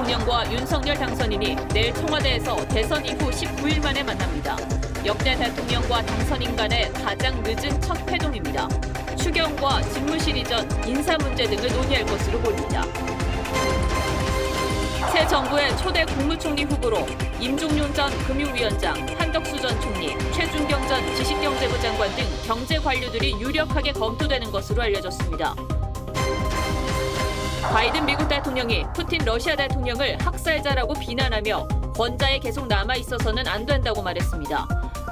대통령과 윤석열 당선인이 내일 청와대에서 대선 이후 19일 만에 만납니다. 역대 대통령과 당선인 간의 가장 늦은 첫 회동입니다. 추경과 집무실 이전, 인사 문제 등을 논의할 것으로 보입니다. 새 정부의 초대 국무총리 후보로 임종윤 전 금융위원장, 한덕수 전 총리, 최준경 전 지식경제부 장관 등 경제 관료들이 유력하게 검토되는 것으로 알려졌습니다. 바이든 미국 대통령이 푸틴 러시아 대통령을 학살자라고 비난하며 권좌에 계속 남아있어서는 안 된다고 말했습니다.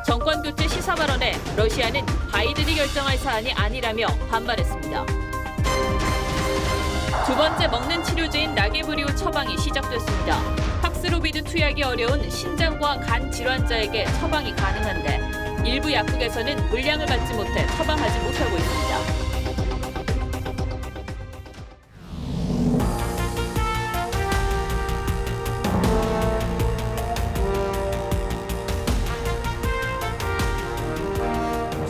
정권 교체 시사 발언에 러시아는 바이든이 결정할 사안이 아니라며 반발했습니다. 두 번째 먹는 치료제인 나게브리우 처방이 시작됐습니다. 팍스로비드 투약이 어려운 신장과 간 질환자에게 처방이 가능한데 일부 약국에서는 물량을 받지 못해 처방하지 못하고 있습니다.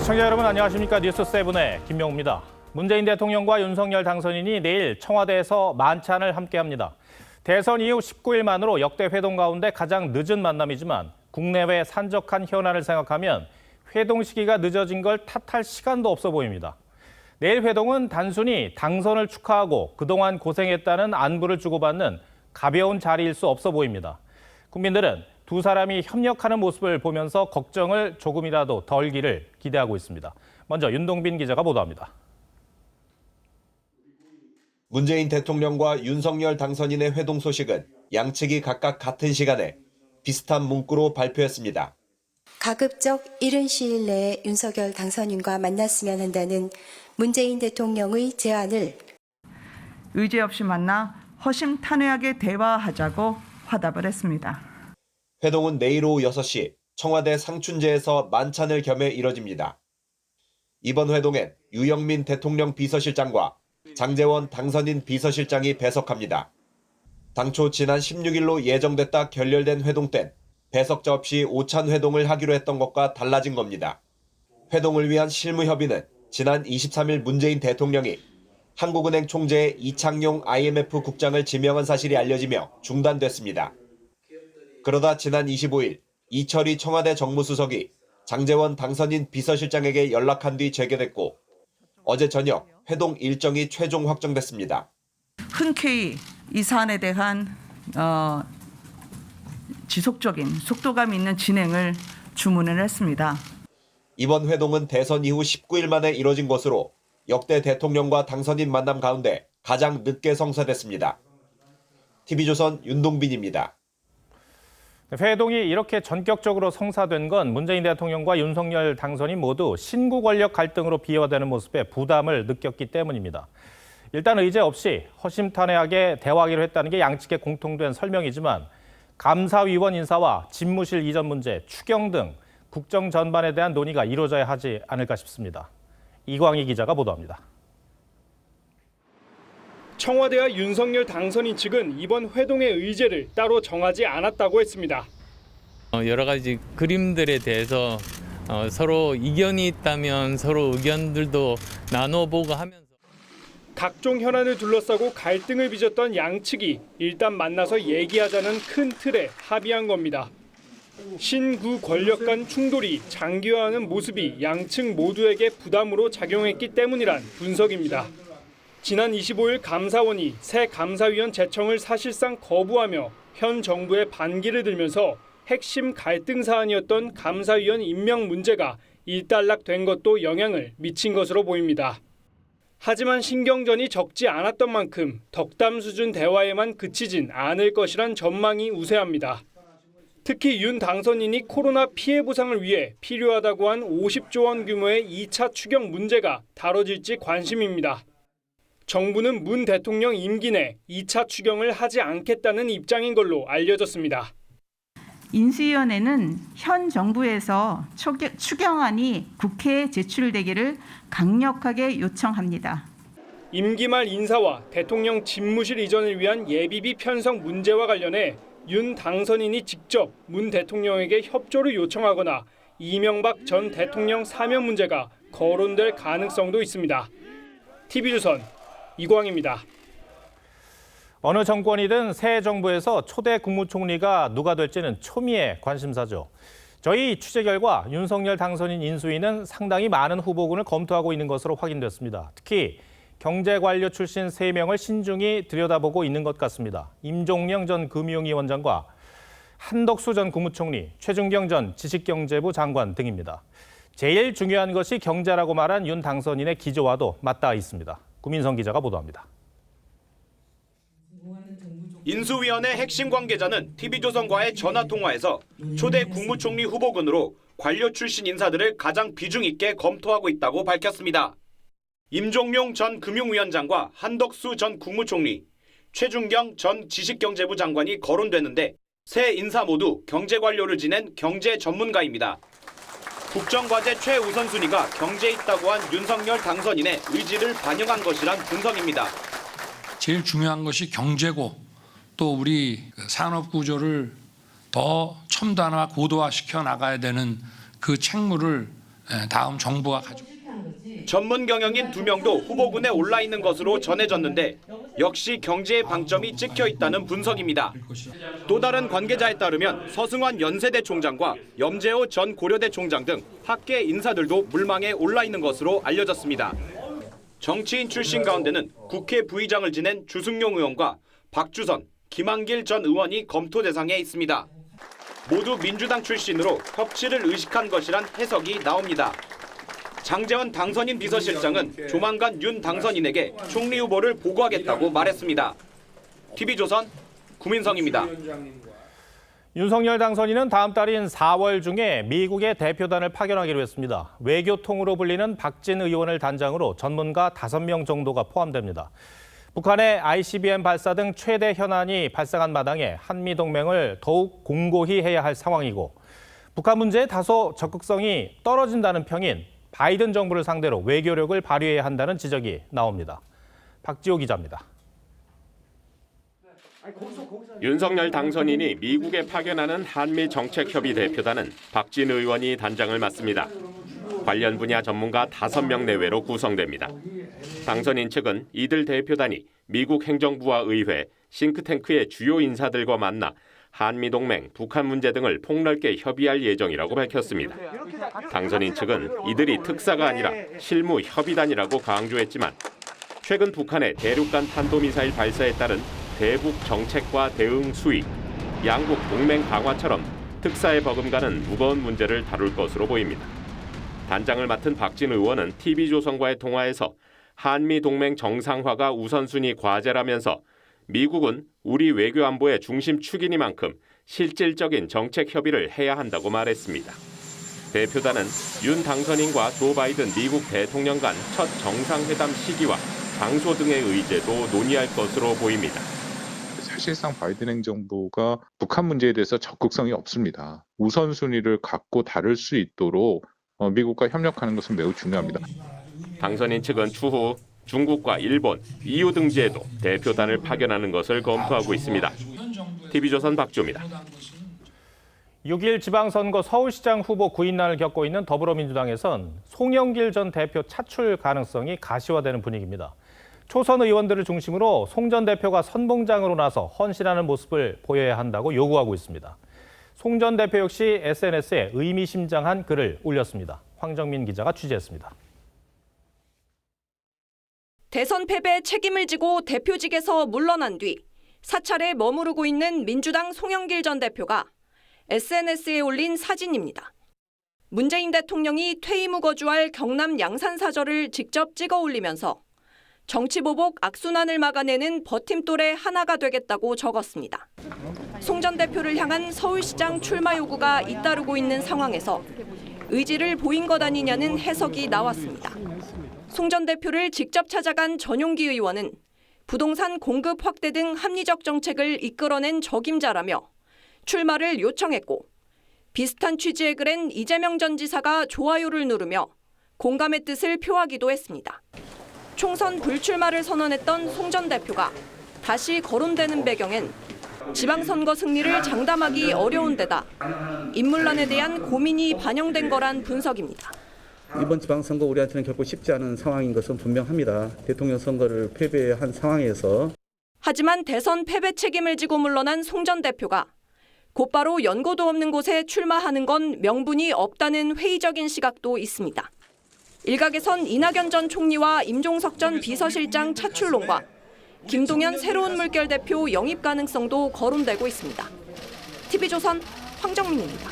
시청자 여러분 안녕하십니까? 뉴스7의 김명우입니다. 문재인 대통령과 윤석열 당선인이 내일 청와대에서 만찬을 함께합니다. 대선 이후 19일 만으로 역대 회동 가운데 가장 늦은 만남이지만 국내외 산적한 현안을 생각하면 회동 시기가 늦어진 걸 탓할 시간도 없어 보입니다. 내일 회동은 단순히 당선을 축하하고 그동안 고생했다는 안부를 주고받는 가벼운 자리일 수 없어 보입니다. 국민들은 두 사람이 협력하는 모습을 보면서 걱정을 조금이라도 덜기를 기대하고 있습니다. 먼저 윤동빈 기자가 보도합니다. 문재인 대통령과 윤석열 당선인의 회동 소식은 양측이 각각 같은 시간에 비슷한 문구로 발표했습니다. 가급적 이른 시일 내에 윤석열 당선인과 만났으면 한다는 문재인 대통령의 제안을 의제 없이 만나 허심탄회하게 대화하자고 화답을 했습니다. 회동은 내일 오후 6시 청와대 상춘제에서 만찬을 겸해 이뤄집니다. 이번 회동엔 유영민 대통령 비서실장과 장제원 당선인 비서실장이 배석합니다. 당초 지난 16일로 예정됐다 결렬된 회동 땐 배석자 없이 오찬 회동을 하기로 했던 것과 달라진 겁니다. 회동을 위한 실무 협의는 지난 23일 문재인 대통령이 한국은행 총재 이창용 IMF 국장을 지명한 사실이 알려지며 중단됐습니다. 그러다 지난 25일 이철희 청와대 정무수석이 장제원 당선인 비서실장에게 연락한 뒤 재개됐고 어제 저녁 회동 일정이 최종 확정됐습니다. 흔쾌히 이 사안에 대한 지속적인 속도감 있는 진행을 주문을 했습니다. 이번 회동은 대선 이후 19일 만에 이뤄진 것으로 역대 대통령과 당선인 만남 가운데 가장 늦게 성사됐습니다. TV조선 윤동빈입니다. 회동이 이렇게 전격적으로 성사된 건 문재인 대통령과 윤석열 당선인 모두 신구 권력 갈등으로 비화되는 모습에 부담을 느꼈기 때문입니다. 일단 의제 없이 허심탄회하게 대화하기로 했다는 게 양측의 공통된 설명이지만 감사위원 인사와 집무실 이전 문제, 추경 등 국정 전반에 대한 논의가 이루어져야 하지 않을까 싶습니다. 이광희 기자가 보도합니다. 청와대와 윤석열 당선인 측은 이번 회동의 의제를 따로 정하지 않았다고 했습니다. 여러 가지 그림들에 대해서 서로 이견이 있다면 서로 의견들도 나눠보고 하면서 각종 현안을 둘러싸고 갈등을 빚었던 양측이 일단 만나서 얘기하자는 큰 틀에 합의한 겁니다. 신구 권력 간 충돌이 장기화하는 모습이 양측 모두에게 부담으로 작용했기 때문이란 분석입니다. 지난 25일 감사원이 새 감사위원 제청을 사실상 거부하며 현 정부의 반기를 들면서 핵심 갈등 사안이었던 감사위원 임명 문제가 일단락된 것도 영향을 미친 것으로 보입니다. 하지만 신경전이 적지 않았던 만큼 덕담 수준 대화에만 그치진 않을 것이란 전망이 우세합니다. 특히 윤 당선인이 코로나 피해 보상을 위해 필요하다고 한 50조 원 규모의 2차 추경 문제가 다뤄질지 관심입니다. 정부는 문 대통령 임기 내 2차 추경을 하지 않겠다는 입장인 걸로 알려졌습니다. 인수위원회는 현 정부에서 추경안이 국회에 제출되기를 강력하게 요청합니다. 임기 말 인사와 대통령 집무실 이전을 위한 예비비 편성 문제와 관련해 윤 당선인이 직접 문 대통령에게 협조를 요청하거나 이명박 전 대통령 사면 문제가 거론될 가능성도 있습니다. TV조선 이광희입니다. 어느 정권이든 새 정부에서 초대 국무총리가 누가 될지는 초미의 관심사죠. 저희 취재 결과 윤석열 당선인 인수위는 상당히 많은 후보군을 검토하고 있는 것으로 확인됐습니다. 특히 경제관료 출신 3명을 신중히 들여다보고 있는 것 같습니다. 임종영 전 금융위원장과 한덕수 전 국무총리, 최준경 전 지식경제부 장관 등입니다. 제일 중요한 것이 경제라고 말한 윤 당선인의 기조와도 맞닿아 있습니다. 구민성 기자가 보도합니다. 인수위원회 핵심 관계자는 TV조선과의 전화통화에서 초대 국무총리 후보군으로 관료 출신 인사들을 가장 비중 있게 검토하고 있다고 밝혔습니다. 임종용 전 금융위원장과 한덕수 전 국무총리, 최준경 전 지식경제부 장관이 거론되는데 세 인사 모두 경제관료를 지낸 경제 전문가입니다. 국정과제 최우선 순위가 경제에 있다고 한 윤석열 당선인의 의지를 반영한 것이란 분석입니다. 제일 중요한 것이 경제고 또 우리 산업 구조를 더 첨단화, 고도화시켜 나가야 되는 그 책무를 다음 정부가 가지고. 전문 경영인 2명도 후보군에 올라 있는 것으로 전해졌는데 역시 경제의 방점이 찍혀 있다는 분석입니다. 또 다른 관계자에 따르면 서승환 연세대 총장과 염재호 전 고려대 총장 등 학계 인사들도 물망에 올라 있는 것으로 알려졌습니다. 정치인 출신 가운데는 국회 부의장을 지낸 주승용 의원과 박주선, 김한길 전 의원이 검토 대상에 있습니다. 모두 민주당 출신으로 협치를 의식한 것이란 해석이 나옵니다. 장제원 당선인 비서실장은 조만간 윤 당선인에게 총리 후보를 보고하겠다고 말했습니다. TV조선 구민성입니다. 윤석열 당선인은 다음 달인 4월 중에 미국의 대표단을 파견하기로 했습니다. 외교통으로 불리는 박진 의원을 단장으로 전문가 5명 정도가 포함됩니다. 북한의 ICBM 발사 등 최대 현안이 발생한 마당에 한미동맹을 더욱 공고히 해야 할 상황이고 북한 문제에 다소 적극성이 떨어진다는 평인 바이든 정부를 상대로 외교력을 발휘해야 한다는 지적이 나옵니다. 박지호 기자입니다. 윤석열 당선인이 미국에 파견하는 한미정책협의 대표단은 박진 의원이 단장을 맡습니다. 관련 분야 전문가 5명 내외로 구성됩니다. 당선인 측은 이들 대표단이 미국 행정부와 의회, 싱크탱크의 주요 인사들과 만나 한미동맹, 북한 문제 등을 폭넓게 협의할 예정이라고 밝혔습니다. 당선인 측은 이들이 특사가 아니라 실무 협의단이라고 강조했지만 최근 북한의 대륙간 탄도미사일 발사에 따른 대북 정책과 대응 수위, 양국 동맹 강화처럼 특사에 버금가는 무거운 문제를 다룰 것으로 보입니다. 단장을 맡은 박진 의원은 TV조선과의 통화에서 한미동맹 정상화가 우선순위 과제라면서 미국은 우리 외교안보의 중심 축이니만큼 실질적인 정책 협의를 해야 한다고 말했습니다. 대표단은 윤 당선인과 조 바이든 미국 대통령 간 첫 정상회담 시기와 장소 등의 의제도 논의할 것으로 보입니다. 사실상 바이든 행정부가 북한 문제에 대해서 적극성이 없습니다. 우선순위를 갖고 다룰 수 있도록 미국과 협력하는 것은 매우 중요합니다. 당선인 측은 추후 중국과 일본, EU 등지에도 대표단을 파견하는 것을 검토하고 있습니다. TV조선 박주호입니다. 6일 지방선거 서울시장 후보 구인난을 겪고 있는 더불어민주당에선 송영길 전 대표 차출 가능성이 가시화되는 분위기입니다. 초선 의원들을 중심으로 송 전 대표가 선봉장으로 나서 헌신하는 모습을 보여야 한다고 요구하고 있습니다. 송 전 대표 역시 SNS에 의미심장한 글을 올렸습니다. 황정민 기자가 취재했습니다. 대선 패배 책임을 지고 대표직에서 물러난 뒤 사찰에 머무르고 있는 민주당 송영길 전 대표가 SNS에 올린 사진입니다. 문재인 대통령이 퇴임 후 거주할 경남 양산사절을 직접 찍어 올리면서 정치보복 악순환을 막아내는 버팀돌의 하나가 되겠다고 적었습니다. 송 전 대표를 향한 서울시장 출마 요구가 잇따르고 있는 상황에서 의지를 보인 것 아니냐는 해석이 나왔습니다. 송 전 대표를 직접 찾아간 전용기 의원은 부동산 공급 확대 등 합리적 정책을 이끌어낸 적임자라며 출마를 요청했고 비슷한 취지의 글엔 이재명 전 지사가 좋아요를 누르며 공감의 뜻을 표하기도 했습니다. 총선 불출마를 선언했던 송 전 대표가 다시 거론되는 배경엔 지방선거 승리를 장담하기 어려운 데다 인물난에 대한 고민이 반영된 거란 분석입니다. 이번 지방선거 우리한테는 결코 쉽지 않은 상황인 것은 분명합니다. 대통령 선거를 패배한 상황에서 하지만 대선 패배 책임을 지고 물러난 송 전 대표가 곧바로 연고도 없는 곳에 출마하는 건 명분이 없다는 회의적인 시각도 있습니다. 일각에선 이낙연 전 총리와 임종석 전 비서실장 차출론과 김동연 새로운 물결 대표 영입 가능성도 거론되고 있습니다. TV조선 황정민입니다.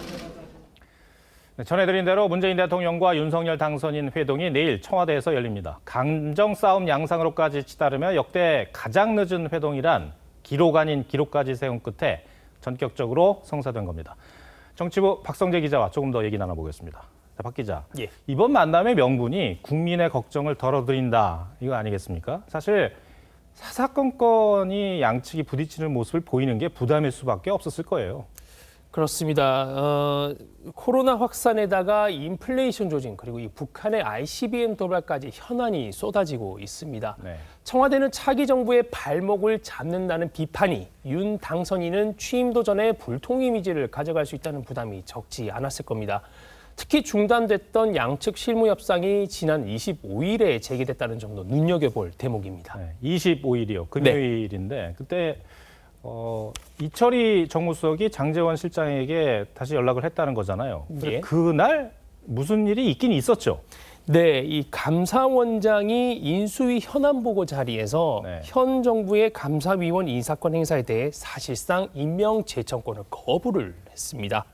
전해드린 대로 문재인 대통령과 윤석열 당선인 회동이 내일 청와대에서 열립니다. 감정 싸움 양상으로까지 치달으며 역대 가장 늦은 회동이란 기록 아닌 기록까지 세운 끝에 전격적으로 성사된 겁니다. 정치부 박성재 기자와 조금 더 얘기 나눠보겠습니다. 자, 박 기자, 예. 이번 만남의 명분이 국민의 걱정을 덜어드린다 이거 아니겠습니까? 사실 사사건건이 양측이 부딪히는 모습을 보이는 게 부담일 수밖에 없었을 거예요. 그렇습니다. 코로나 확산에다가 인플레이션 조짐 그리고 이 북한의 ICBM 도발까지 현안이 쏟아지고 있습니다. 네. 청와대는 차기 정부의 발목을 잡는다는 비판이 윤 당선인은 취임도 전에 불통 이미지를 가져갈 수 있다는 부담이 적지 않았을 겁니다. 특히 중단됐던 양측 실무 협상이 지난 25일에 재개됐다는 점도 눈여겨볼 대목입니다. 네, 25일이요. 금요일인데 그때 이철희 정무수석이 장제원 실장에게 다시 연락을 했다는 거잖아요. 예. 그날 무슨 일이 있긴 있었죠. 네, 이 감사원장이 인수위 현안 보고 자리에서 네. 현 정부의 감사위원 인사권 행사에 대해 사실상 임명 제청권을 거부를 했습니다.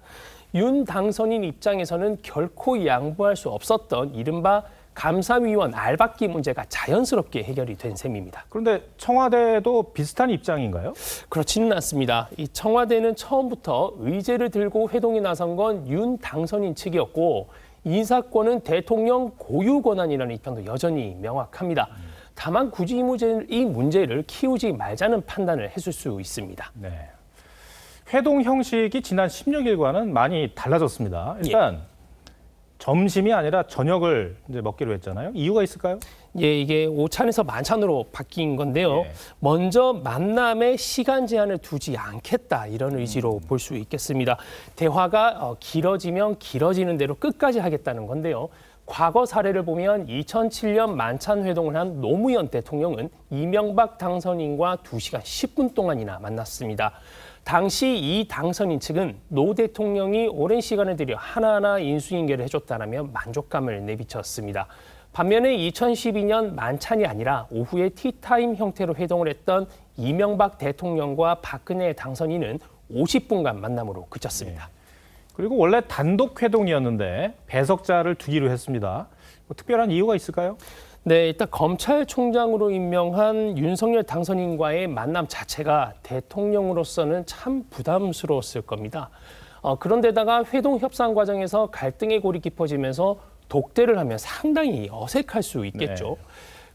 윤 당선인 입장에서는 결코 양보할 수 없었던 이른바 감사위원 알박기 문제가 자연스럽게 해결이 된 셈입니다. 그런데 청와대도 비슷한 입장인가요? 그렇지는 않습니다. 이 청와대는 처음부터 의제를 들고 회동에 나선 건 윤 당선인 측이었고 인사권은 대통령 고유 권한이라는 입장도 여전히 명확합니다. 다만 굳이 이 문제를 키우지 말자는 판단을 했을 수 있습니다. 네. 회동 형식이 지난 16일과는 많이 달라졌습니다. 일단 점심이 아니라 저녁을 이제 먹기로 했잖아요. 이유가 있을까요? 예, 이게 오찬에서 만찬으로 바뀐 건데요. 먼저 만남에 시간 제한을 두지 않겠다 이런 의지로 볼 수 있겠습니다. 대화가 길어지면 길어지는 대로 끝까지 하겠다는 건데요. 과거 사례를 보면 2007년 만찬 회동을 한 노무현 대통령은 이명박 당선인과 2시간 10분 동안이나 만났습니다. 당시 이 당선인 측은 노 대통령이 오랜 시간을 들여 하나하나 인수인계를 해줬다라며 만족감을 내비쳤습니다. 반면에 2012년 만찬이 아니라 오후에 티타임 형태로 회동을 했던 이명박 대통령과 박근혜 당선인은 50분간 만남으로 그쳤습니다. 그리고 원래 단독 회동이었는데 배석자를 두기로 했습니다. 뭐 특별한 이유가 있을까요? 네, 일단 검찰총장으로 임명한 윤석열 당선인과의 만남 자체가 대통령으로서는 참 부담스러웠을 겁니다. 그런데다가 회동 협상 과정에서 갈등의 골이 깊어지면서 독대를 하면 상당히 어색할 수 있겠죠. 네.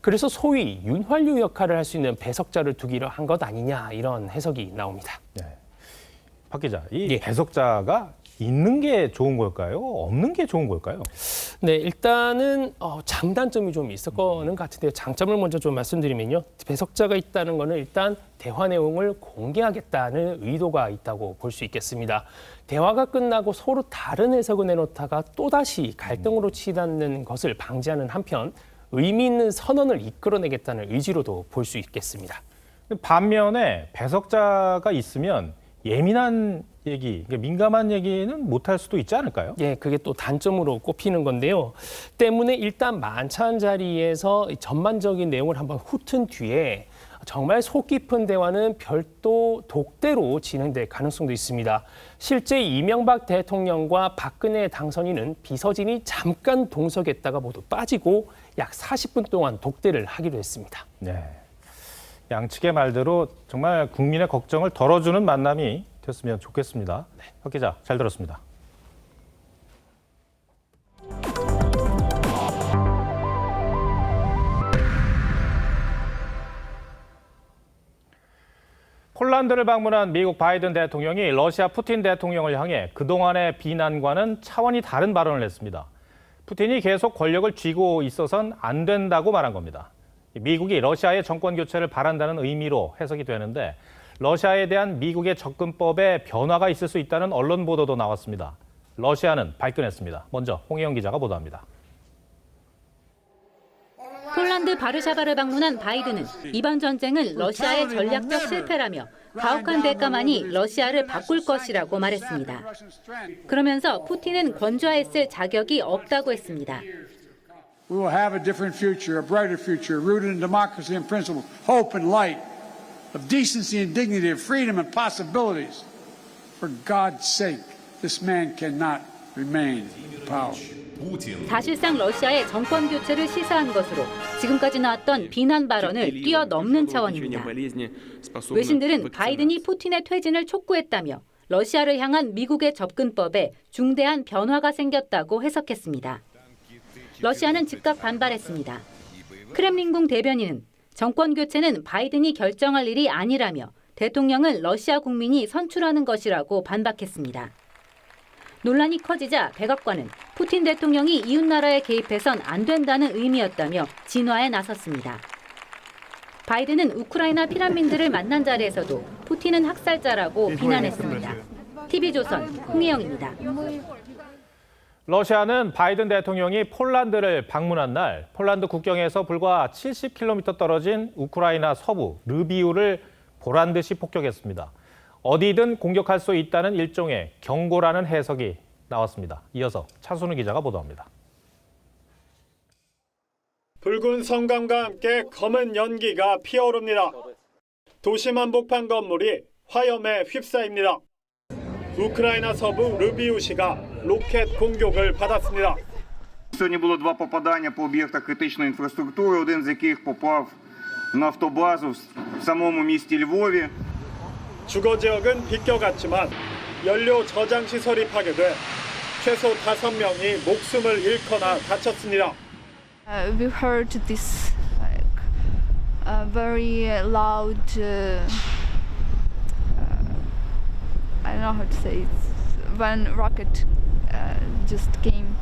그래서 소위 윤활유 역할을 할 수 있는 배석자를 두기로 한 것 아니냐 이런 해석이 나옵니다. 네. 박 기자, 이 배석자가 있는 게 좋은 걸까요? 없는 게 좋은 걸까요? 네, 일단은 장단점이 좀 있을 거는 같은데요. 장점을 먼저 좀 말씀드리면요. 배석자가 있다는 거는 일단 대화 내용을 공개하겠다는 의도가 있다고 볼 수 있겠습니다. 대화가 끝나고 서로 다른 해석을 내놓다가 또다시 갈등으로 치닫는 것을 방지하는 한편 의미 있는 선언을 이끌어내겠다는 의지로도 볼 수 있겠습니다. 반면에 배석자가 있으면 예민한 얘기, 민감한 얘기는 못할 수도 있지 않을까요? 예, 그게 또 단점으로 꼽히는 건데요. 때문에 일단 만찬 자리에서 전반적인 내용을 한번 훑은 뒤에 정말 속 깊은 대화는 별도 독대로 진행될 가능성도 있습니다. 실제 이명박 대통령과 박근혜 당선인은 비서진이 잠깐 동석했다가 모두 빠지고 약 40분 동안 독대를 하기로 했습니다. 네. 양측의 말대로 정말 국민의 걱정을 덜어주는 만남이 됐으면 좋겠습니다. 박 기자, 잘 들었습니다. 폴란드를 방문한 미국 바이든 대통령이 러시아 푸틴 대통령을 향해 그동안의 비난과는 차원이 다른 발언을 했습니다. 푸틴이 계속 권력을 쥐고 있어선 안 된다고 말한 겁니다. 미국이 러시아의 정권 교체를 바란다는 의미로 해석이 되는데 러시아에 대한 미국의 접근법에 변화가 있을 수 있다는 언론 보도도 나왔습니다. 러시아는 발끈했습니다. 먼저 홍혜영 기자가 보도합니다. 폴란드 바르샤바를 방문한 바이든은 이번 전쟁은 러시아의 전략적 실패라며 가혹한 대가만이 러시아를 바꿀 것이라고 말했습니다. 그러면서 푸틴은 권좌했을 자격이 없다고 했습니다. We will have a different future, a brighter future, rooted in democracy and principle, hope and light, of decency and dignity, of freedom and possibilities. For God's sake, this man cannot remain in power. 사실상 러시아의 정권 교체를 시사한 것으로 지금까지 나왔던 비난 발언을 뛰어넘는 차원입니다. 외신들은 바이든이 푸틴의 퇴진을 촉구했다며 러시아를 향한 미국의 접근법에 중대한 변화가 생겼다고 해석했습니다. 러시아는 즉각 반발했습니다. 크렘린궁 대변인은 정권 교체는 바이든이 결정할 일이 아니라며 대통령은 러시아 국민이 선출하는 것이라고 반박했습니다. 논란이 커지자 백악관은 푸틴 대통령이 이웃나라에 개입해선 안 된다는 의미였다며 진화에 나섰습니다. 바이든은 우크라이나 피난민들을 만난 자리에서도 푸틴은 학살자라고 비난했습니다. TV조선 홍혜영입니다. 러시아는 바이든 대통령이 폴란드를 방문한 날 폴란드 국경에서 불과 70km 떨어진 우크라이나 서부 르비우를 보란 듯이 폭격했습니다. 어디든 공격할 수 있다는 일종의 경고라는 해석이 나왔습니다. 이어서 차순우 기자가 보도합니다. 붉은 성광과 함께 검은 연기가 피어오릅니다. 도시 한복판 건물이 화염에 휩싸입니다. 우크라이나 서부 르비우시가 로켓 공격을 받았습니다. Сьогодні було 2 попадання по об'єктах критичної інфраструктури, один з яких попав на автобазу в самому місті Львові. 주거 지역은 비껴갔지만 연료 저장 시설이 파괴돼 최소 5명이 목숨을 잃거나 다쳤습니다. We heard this very loud. I don't know how to say it. When rocket just came.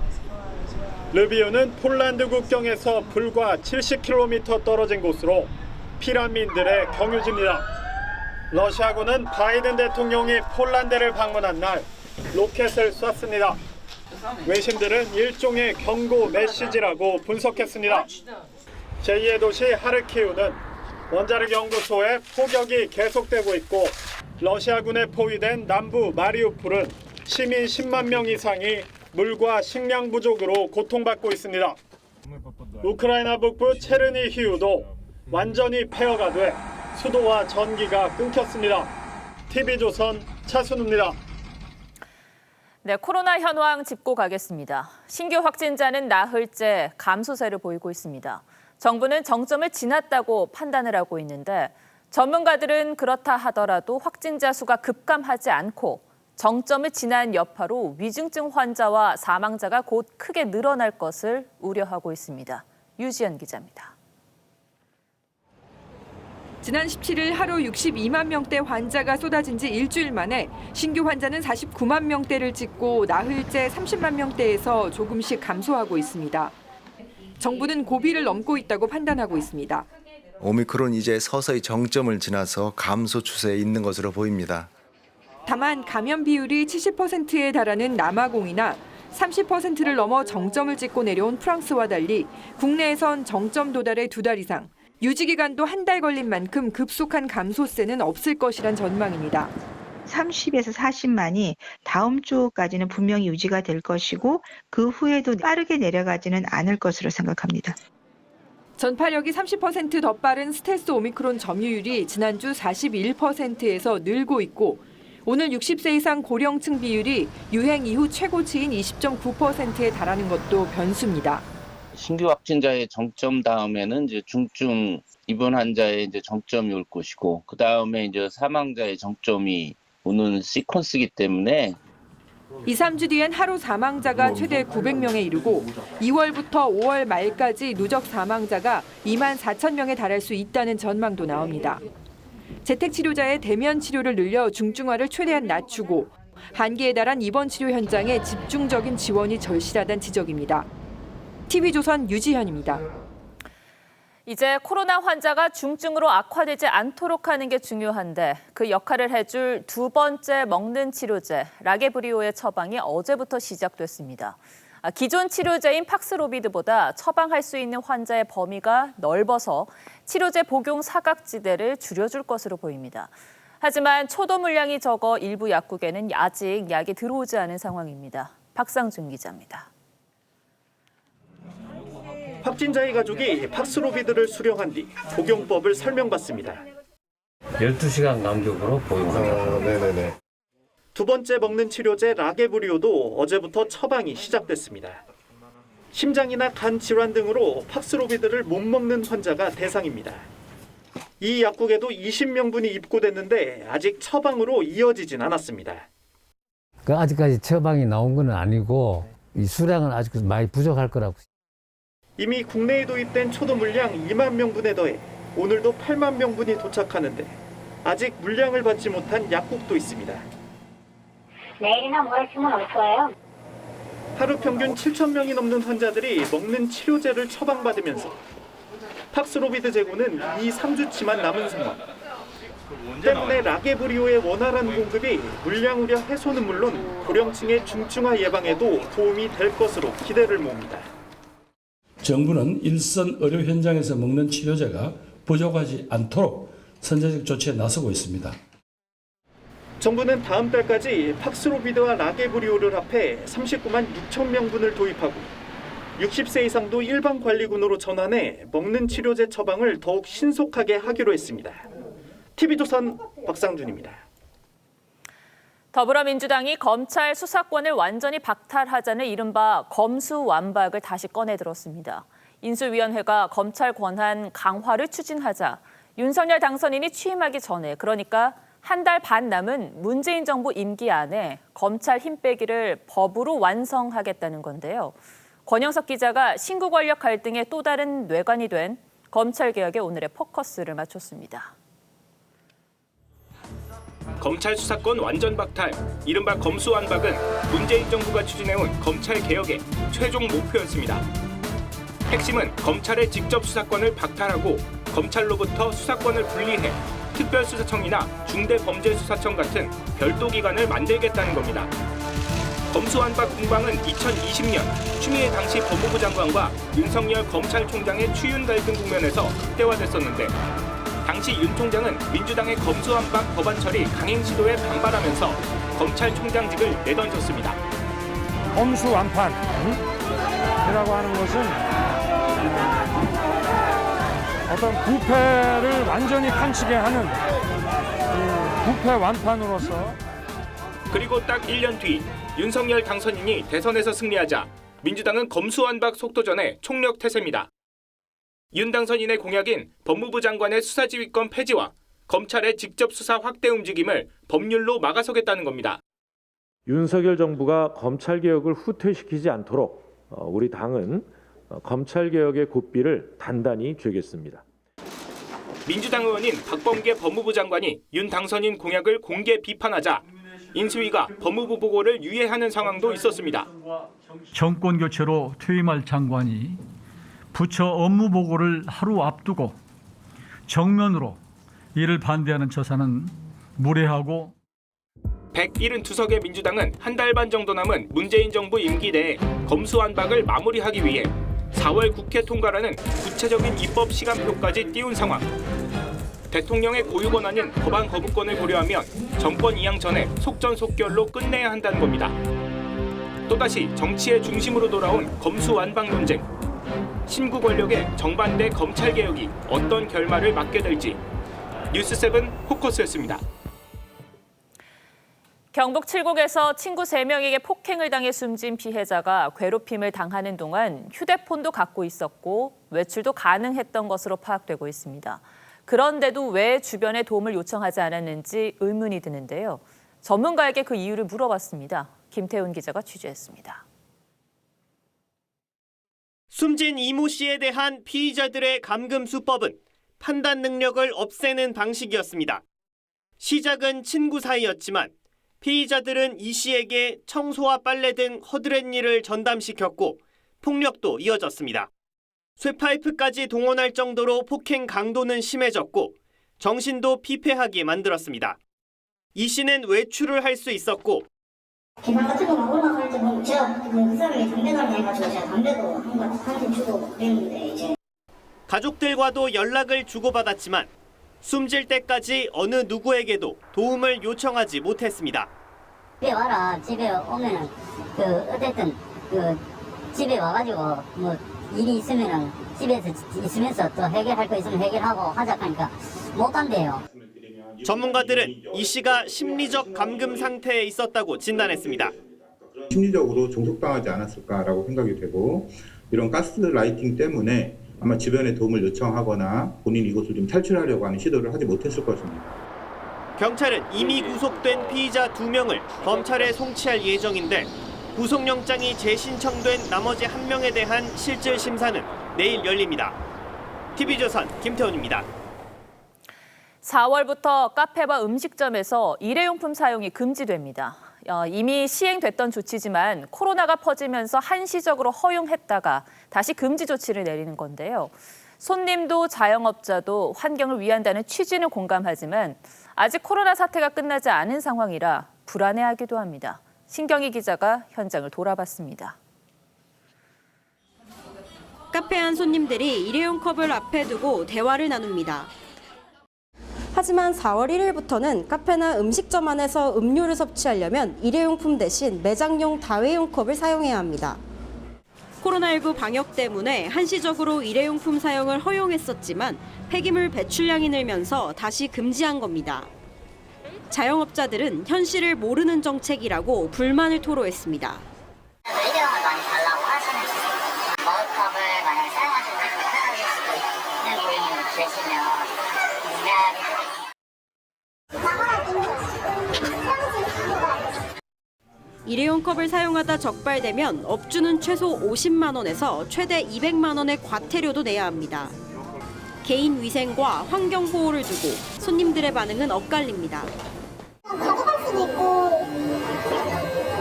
르비우는 폴란드 국경에서 불과 70km 떨어진 곳으로 피난민들의 경유지입니다. 러시아군은 바이든 대통령이 폴란드를 방문한 날 로켓을 쐈습니다. 외신들은 일종의 경고 메시지라고 분석했습니다. 제2의 도시 하르키우는 원자력 연구소에 포격이 계속되고 있고 러시아군에 포위된 남부 마리우폴은 시민 10만 명 이상이 물과 식량 부족으로 고통받고 있습니다. 우크라이나 북부 체르니히우도 완전히 폐허가 돼 수도와 전기가 끊겼습니다. TV조선 차순우입니다. 네, 코로나 현황 짚고 가겠습니다. 신규 확진자는 나흘째 감소세를 보이고 있습니다. 정부는 정점을 지났다고 판단을 하고 있는데 전문가들은 그렇다 하더라도 확진자 수가 급감하지 않고 정점을 지난 여파로 위중증 환자와 사망자가 곧 크게 늘어날 것을 우려하고 있습니다. 유지연 기자입니다. 지난 17일 하루 62만 명대 환자가 쏟아진 지 일주일 만에 신규 환자는 49만 명대를 찍고 나흘째 30만 명대에서 조금씩 감소하고 있습니다. 정부는 고비를 넘고 있다고 판단하고 있습니다. 오미크론 이제 서서히 정점을 지나서 감소 추세에 있는 것으로 보입니다. 다만 감염 비율이 70%에 달하는 남아공이나 30%를 넘어 정점을 찍고 내려온 프랑스와 달리 국내에선 정점 도달에 2달 이상, 유지 기간도 한 달 걸린 만큼 급속한 감소세는 없을 것이란 전망입니다. 30에서 40만이 다음 주까지는 분명히 유지가 될 것이고 그 후에도 빠르게 내려가지는 않을 것으로 생각합니다. 전파력이 30% 더 빠른 스텔스 오미크론 점유율이 지난주 41%에서 늘고 있고 오늘 60세 이상 고령층 비율이 유행 이후 최고치인 20.9%에 달하는 것도 변수입니다. 신규 확진자의 정점 다음에는 이제 중증 입원 환자의 이제 정점이 올 것이고 그 다음에 이제 사망자의 정점이 오는 시퀀스이기 때문에 2, 3주 뒤엔 하루 사망자가 최대 900명에 이르고 2월부터 5월 말까지 누적 사망자가 2만 4천 명에 달할 수 있다는 전망도 나옵니다. 재택치료자의 대면 치료를 늘려 중증화를 최대한 낮추고 한계에 달한 입원 치료 현장에 집중적인 지원이 절실하다는 지적입니다. TV조선 유지현입니다. 이제 코로나 환자가 중증으로 악화되지 않도록 하는 게 중요한데 그 역할을 해줄 두 번째 먹는 치료제 라게브리오의 처방이 어제부터 시작됐습니다. 기존 치료제인 팍스로비드보다 처방할 수 있는 환자의 범위가 넓어서 치료제 복용 사각지대를 줄여줄 것으로 보입니다. 하지만 초도 물량이 적어 일부 약국에는 아직 약이 들어오지 않은 상황입니다. 박상준 기자입니다. 확진자의 가족이 팍스로비드를 수령한 뒤 복용법을 설명받습니다. 12시간 간격으로 복용합니다. 네네네. 두 번째 먹는 치료제 라게브리오도 어제부터 처방이 시작됐습니다. 심장이나 간 질환 등으로 팍스로비드를 못 먹는 환자가 대상입니다. 이 약국에도 20명분이 입고됐는데 아직 처방으로 이어지진 않았습니다. 아직까지 처방이 나온 건 아니고 이 수량은 아직 많이 부족할 거라고. 이미 국내에 도입된 초도 물량 2만 명분에 더해 오늘도 8만 명분이 도착하는데 아직 물량을 받지 못한 약국도 있습니다. 내일이나 모레쯤은 올 거예요. 하루 평균 7천 명이 넘는 환자들이 먹는 치료제를 처방받으면서 팍스로비드 재고는 2-3주치만 남은 상황. 때문에 라게브리오의 원활한 공급이 물량 우려 해소는 물론 고령층의 중증화 예방에도 도움이 될 것으로 기대를 모읍니다. 정부는 일선 의료 현장에서 먹는 치료제가 부족하지 않도록 선제적 조치에 나서고 있습니다. 정부는 다음 달까지 팍스로비드와 라게브리오를 합해 39만 6천 명분을 도입하고 60세 이상도 일반관리군으로 전환해 먹는 치료제 처방을 더욱 신속하게 하기로 했습니다. TV조선 박상준입니다. 더불어민주당이 검찰 수사권을 완전히 박탈하자는 이른바 검수완박을 다시 꺼내들었습니다. 인수위원회가 검찰 권한 강화를 추진하자 윤석열 당선인이 취임하기 전에, 그러니까 한 달 반 남은 문재인 정부 임기 안에 검찰 힘 빼기를 법으로 완성하겠다는 건데요. 권영석 기자가 신구 권력 갈등의 또 다른 뇌관이 된 검찰개혁에 오늘의 포커스를 맞췄습니다. 검찰 수사권 완전 박탈, 이른바 검수완박은 문재인 정부가 추진해온 검찰개혁의 최종 목표였습니다. 핵심은 검찰의 직접 수사권을 박탈하고 검찰로부터 수사권을 분리해 특별수사청이나 중대범죄수사청 같은 별도 기관을 만들겠다는 겁니다. 검수완박 공방은 2020년 추미애 당시 법무부 장관과 윤석열 검찰총장의 추윤 갈등 국면에서 극대화됐었는데, 당시 윤 총장은 민주당의 검수완박 법안 처리 강행 시도에 반발하면서 검찰총장직을 내던졌습니다. 검수완판이라고 하는 것은 어떤 부패를 완전히 판치게 하는 부패 완판으로서. 그리고 딱 1년 뒤 윤석열 당선인이 대선에서 승리하자 민주당은 검수완박 속도전에 총력 태세입니다. 윤 당선인의 공약인 법무부 장관의 수사지휘권 폐지와 검찰의 직접 수사 확대 움직임을 법률로 막아서겠다는 겁니다. 윤석열 정부가 검찰개혁을 후퇴시키지 않도록 우리 당은 검찰개혁의 고삐를 단단히 쥐겠습니다. 민주당 의원인 박범계 법무부 장관이 윤 당선인 공약을 공개 비판하자 인수위가 법무부 보고를 유예하는 상황도 있었습니다. 정권 교체로 퇴임할 장관이 부처 업무 보고를 하루 앞두고 정면으로 이를 반대하는 처사는 무례하고. 172석의 민주당은 한 달 반 정도 남은 문재인 정부 임기 내에 검수완박을 마무리하기 위해 4월 국회 통과라는 구체적인 입법 시간표까지 띄운 상황. 대통령의 고유 권한인 법안 거부권을 고려하면 정권 이양 전에 속전속결로 끝내야 한다는 겁니다. 또다시 정치의 중심으로 돌아온 검수완박 논쟁. 신구 권력의 정반대 검찰개혁이 어떤 결말을 맞게 될지 뉴스7 포커스였습니다. 경북 칠곡에서 친구 3명에게 폭행을 당해 숨진 피해자가 괴롭힘을 당하는 동안 휴대폰도 갖고 있었고 외출도 가능했던 것으로 파악되고 있습니다. 그런데도 왜 주변에 도움을 요청하지 않았는지 의문이 드는데요. 전문가에게 그 이유를 물어봤습니다. 김태훈 기자가 취재했습니다. 숨진 이모 씨에 대한 피의자들의 감금 수법은 판단 능력을 없애는 방식이었습니다. 시작은 친구 사이였지만 피의자들은 이 씨에게 청소와 빨래 등 허드렛 일을 전담시켰고 폭력도 이어졌습니다. 쇠파이프까지 동원할 정도로 폭행 강도는 심해졌고 정신도 피폐하게 만들었습니다. 이 씨는 외출을 할 수 있었고 기사 같은 거 먹으면 할 때는 제가 그 사람이 담배 달라 해가지고 제가 담배도 한테 주고 그랬는데 이제 가족들과도 연락을 주고받았지만 숨질 때까지 어느 누구에게도 도움을 요청하지 못했습니다. 집에 와라. 집에 오면은 어쨌든 집에 와가지고 뭐 일이 있으면은 집에서 있으면서 또 해결할 거 있으면 해결하고 하자 하니까 못 간대요. 전문가들은 이 씨가 심리적 감금 상태에 있었다고 진단했습니다. 심리적으로 종속당하지 않았을까라고 생각이 되고 이런 가스라이팅 때문에 아마 주변에 도움을 요청하거나 본인이 이곳을 좀 탈출하려고 하는 시도를 하지 못했을 것입니다. 경찰은 이미 구속된 피의자 2명을 검찰에 송치할 예정인데 구속영장이 재신청된 나머지 1명에 대한 실질 심사는 내일 열립니다. TV조선 김태훈입니다. 4월부터 카페와 음식점에서 일회용품 사용이 금지됩니다. 이미 시행됐던 조치지만 코로나가 퍼지면서 한시적으로 허용했다가 다시 금지 조치를 내리는 건데요. 손님도 자영업자도 환경을 위한다는 취지는 공감하지만 아직 코로나 사태가 끝나지 않은 상황이라 불안해하기도 합니다. 신경희 기자가 현장을 돌아봤습니다. 카페 안 손님들이 일회용 컵을 앞에 두고 대화를 나눕니다. 하지만 4월 1일부터는 카페나 음식점 안에서 음료를 섭취하려면 일회용품 대신 매장용 다회용 컵을 사용해야 합니다. 코로나19 방역 때문에 한시적으로 일회용품 사용을 허용했었지만 폐기물 배출량이 늘면서 다시 금지한 겁니다. 자영업자들은 현실을 모르는 정책이라고 불만을 토로했습니다. 일회용을 많이 달라고 하시는 머그컵을 만약에 사용하시는 분이 있는 고객님 계시면 일회용 컵을 사용하다 적발되면 업주는 최소 50만 원에서 최대 200만 원의 과태료도 내야 합니다. 개인 위생과 환경 보호를 두고 손님들의 반응은 엇갈립니다. 가져갈 수도 있고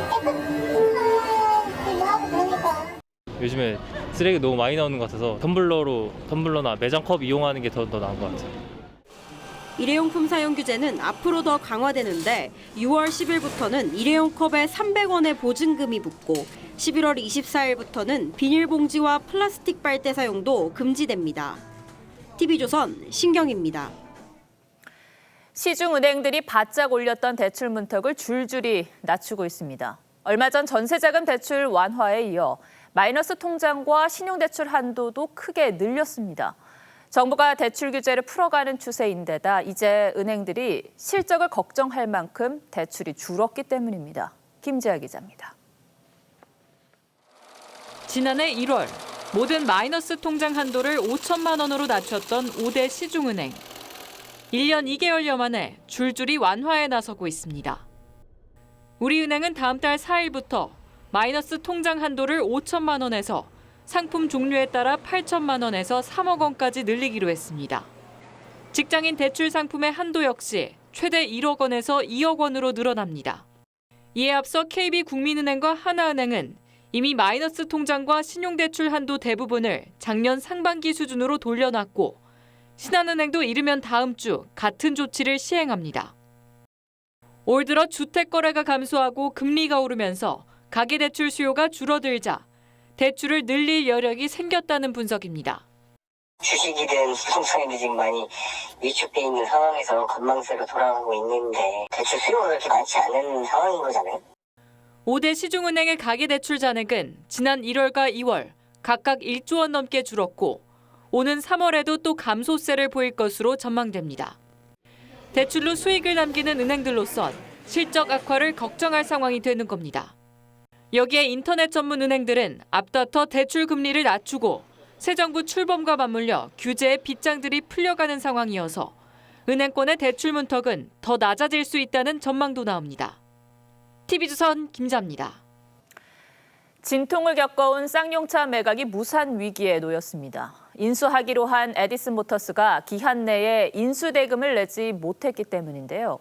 깨끗하게 하고 그러니까. 요즘에 쓰레기 너무 많이 나오는 것 같아서 텀블러나 매장컵 이용하는 게 더 나은 것 같아요. 일회용품 사용 규제는 앞으로 더 강화되는데 6월 10일부터는 일회용 컵에 300원의 보증금이 붙고 11월 24일부터는 비닐봉지와 플라스틱 빨대 사용도 금지됩니다. TV조선 신경입니다. 시중은행들이 바짝 올렸던 대출 문턱을 줄줄이 낮추고 있습니다. 얼마 전 전세자금 대출 완화에 이어 마이너스 통장과 신용대출 한도도 크게 늘렸습니다. 정부가 대출 규제를 풀어가는 추세인데다 이제 은행들이 실적을 걱정할 만큼 대출이 줄었기 때문입니다. 김재아 기자입니다. 지난해 1월 모든 마이너스 통장 한도를 5천만 원으로 낮췄던 5대 시중은행. 1년 2개월여 만에 줄줄이 완화에 나서고 있습니다. 우리은행은 다음 달 4일부터 마이너스 통장 한도를 5천만 원에서 상품 종류에 따라 8천만 원에서 3억 원까지 늘리기로 했습니다. 직장인 대출 상품의 한도 역시 최대 1억 원에서 2억 원으로 늘어납니다. 이에 앞서 KB국민은행과 하나은행은 이미 마이너스 통장과 신용대출 한도 대부분을 작년 상반기 수준으로 돌려놨고 신한은행도 이르면 다음 주 같은 조치를 시행합니다. 올 들어 주택 거래가 감소하고 금리가 오르면서 가계대출 수요가 줄어들자 대출을 늘릴 여력이 생겼다는 분석입니다. 주식이든 부동산이든 지금 많이 위축돼 있는 상황에서 건망세로 돌아가고 있는데 대출 수요가 그렇게 많지 않은 상황인 거잖아요. 5대 시중은행의 가계대출 잔액은 지난 1월과 2월 각각 1조 원 넘게 줄었고 오는 3월에도 또 감소세를 보일 것으로 전망됩니다. 대출로 수익을 남기는 은행들로선 실적 악화를 걱정할 상황이 되는 겁니다. 여기에 인터넷 전문 은행들은 앞다퉈 대출 금리를 낮추고 새 정부 출범과 맞물려 규제의 빗장들이 풀려가는 상황이어서 은행권의 대출 문턱은 더 낮아질 수 있다는 전망도 나옵니다. TV조선 김자입니다. 진통을 겪어온 쌍용차 매각이 무산 위기에 놓였습니다. 인수하기로 한 에디슨모터스가 기한 내에 인수대금을 내지 못했기 때문인데요.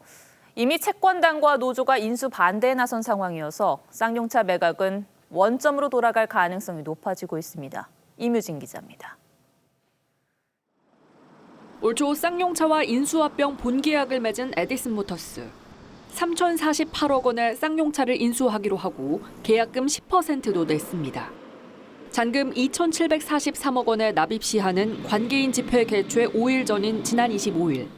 이미 채권당과 노조가 인수 반대에 나선 상황이어서 쌍용차 매각은 원점으로 돌아갈 가능성이 높아지고 있습니다. 이뮤진 기자입니다. 올 초 쌍용차와 인수합병 본계약을 맺은 에디슨모터스. 3,048억 원의 쌍용차를 인수하기로 하고 계약금 10%도 냈습니다. 잔금 2,743억 원의 납입 시한은 관계인 집회 개최 5일 전인 지난 25일.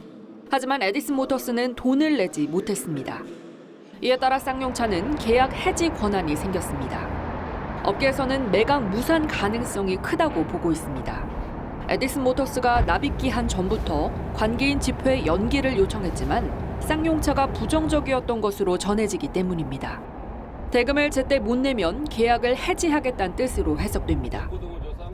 하지만 에디슨 모터스는 돈을 내지 못했습니다. 이에 따라 쌍용차는 계약 해지 권한이 생겼습니다. 업계에서는 매각 무산 가능성이 크다고 보고 있습니다. 에디슨 모터스가 납입 기한 전부터 관계인 집회 연기를 요청했지만 쌍용차가 부정적이었던 것으로 전해지기 때문입니다. 대금을 제때 못 내면 계약을 해지하겠다는 뜻으로 해석됩니다.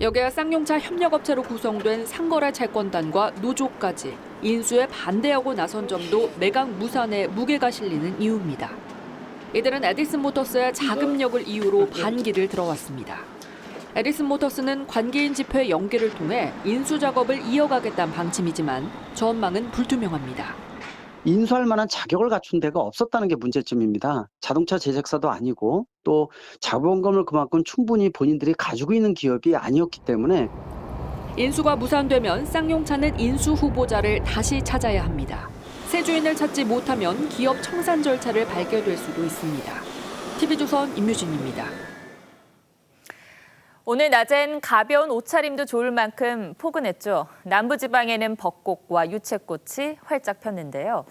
여기에 쌍용차 협력업체로 구성된 상거래 채권단과 노조까지 인수에 반대하고 나선 점도 매각 무산에 무게가 실리는 이유입니다. 이들은 에디슨 모터스의 자금력을 이유로 반기를 들어왔습니다. 에디슨 모터스는 관계인 집회 연기를 통해 인수 작업을 이어가겠다는 방침이지만 전망은 불투명합니다. 인수할 만한 자격을 갖춘 데가 없었다는 게 문제점입니다. 자동차 제작사도 아니고 또 자본금을 그만큼 충분히 본인들이 가지고 있는 기업이 아니었기 때문에 인수가 무산되면 쌍용차는 인수 후보자를 다시 찾아야 합니다. 새 주인을 찾지 못하면 기업 청산 절차를 밟게 될 수도 있습니다. TV조선 임유진입니다. 오늘 낮엔 가벼운 옷차림도 좋을 만큼 포근했죠. 남부지방에는 벚꽃과 유채꽃이 활짝 폈는데요.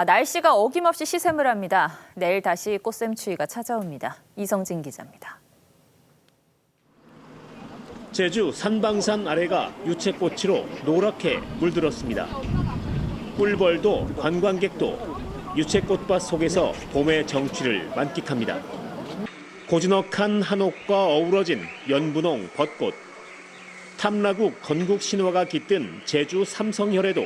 날씨가 어김없이 시샘을 합니다. 내일 다시 꽃샘추위가 찾아옵니다. 이성진 기자입니다. 제주 산방산 아래가 유채꽃으로 노랗게 물들었습니다. 꿀벌도 관광객도 유채꽃밭 속에서 봄의 정취를 만끽합니다. 고즈넉한 한옥과 어우러진 연분홍 벚꽃. 탐라국 건국 신화가 깃든 제주 삼성혈에도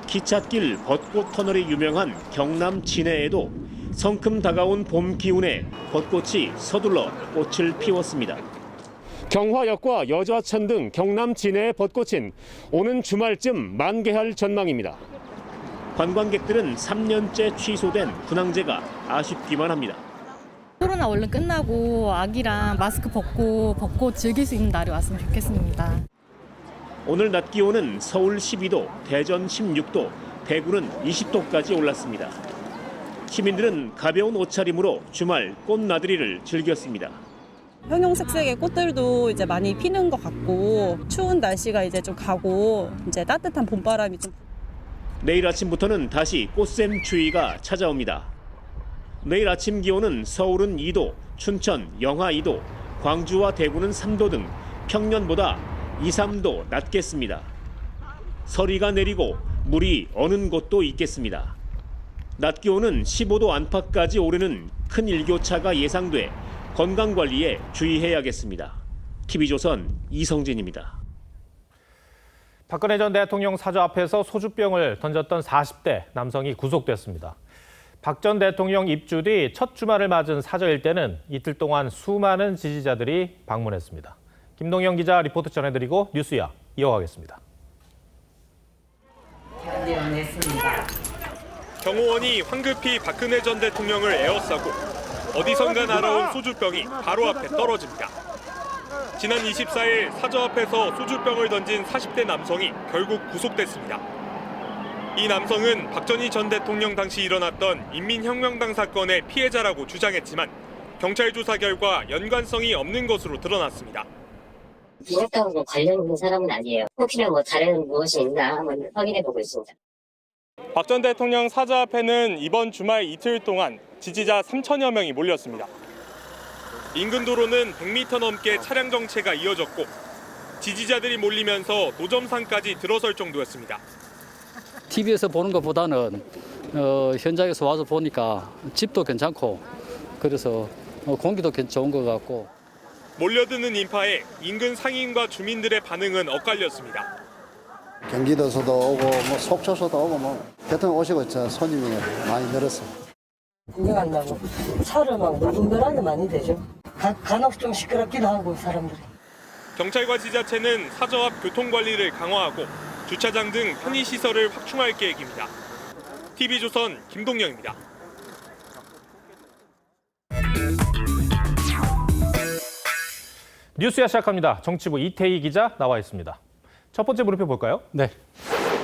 기찻길 벚꽃 터널이 유명한 경남 진해에도 성큼 다가온 봄 기운에 벚꽃이 서둘러 꽃을 피웠습니다. 경화역과 여좌천 등 경남 진해의 벚꽃은 오는 주말쯤 만개할 전망입니다. 관광객들은 3년째 취소된 분황제가 아쉽기만 합니다. 코로나 얼른 끝나고 아기랑 마스크 벗고 벚꽃 즐길 수 있는 날이 왔으면 좋겠습니다. 오늘 낮 기온은 서울 12도, 대전 16도, 대구는 20도까지 올랐습니다. 시민들은 가벼운 옷차림으로 주말 꽃나들이를 즐겼습니다. 형형색색의 꽃들도 이제 많이 피는 것 같고 추운 날씨가 이제 좀 가고 이제 따뜻한 봄바람이 좀. 내일 아침부터는 다시 꽃샘 추위가 찾아옵니다. 내일 아침 기온은 서울은 2도, 춘천, 영하 2도, 광주와 대구는 3도 등 평년보다 2, 3도 낮겠습니다. 서리가 내리고 물이 어는 곳도 있겠습니다. 낮 기온은 15도 안팎까지 오르는 큰 일교차가 예상돼 건강관리에 주의해야겠습니다. TV조선 이성진입니다. 박근혜 전 대통령 사저 앞에서 소주병을 던졌던 40대 남성이 구속됐습니다. 박 전 대통령 입주 뒤 첫 주말을 맞은 사저 일대는 이틀 동안 수많은 지지자들이 방문했습니다. 김동영 기자 리포트 전해드리고 뉴스야 이어가겠습니다. 경호원이 황급히 박근혜 전 대통령을 에워싸고 어디선가 날아온 소주병이 바로 앞에 떨어집니다. 지난 24일 사저 앞에서 소주병을 던진 40대 남성이 결국 구속됐습니다. 이 남성은 박정희 전 대통령 당시 일어났던 인민혁명당 사건의 피해자라고 주장했지만 경찰 조사 결과 연관성이 없는 것으로 드러났습니다. 비핵화하고 관련 있는 사람은 아니에요. 혹시나 다른 무엇이 있나 한번 확인해보고 있습니다. 박 전 대통령 사저 앞에는 이번 주말 이틀 동안 지지자 3천여 명이 몰렸습니다. 인근 도로는 100m 넘게 차량 정체가 이어졌고 지지자들이 몰리면서 노점상까지 들어설 정도였습니다. TV에서 보는 것보다는 현장에서 와서 보니까 집도 괜찮고 그래서 공기도 좋은 것 같고. 몰려드는 인파에 인근 상인과 주민들의 반응은 엇갈렸습니다. 경기도에서도 오고 속초서도 오고 대통령 오시고 손님이 많이 늘었어요. 구경한다고 차를 막 운전하는 많이 되죠. 간혹 좀 시끄럽기도 하고 사람들이. 경찰과 지자체는 사저 앞 교통관리를 강화하고 주차장 등 편의시설을 확충할 계획입니다. TV조선 김동영입니다. 뉴스야 시작합니다. 정치부 이태희 기자 나와 있습니다. 첫 번째 브리핑 볼까요? 네.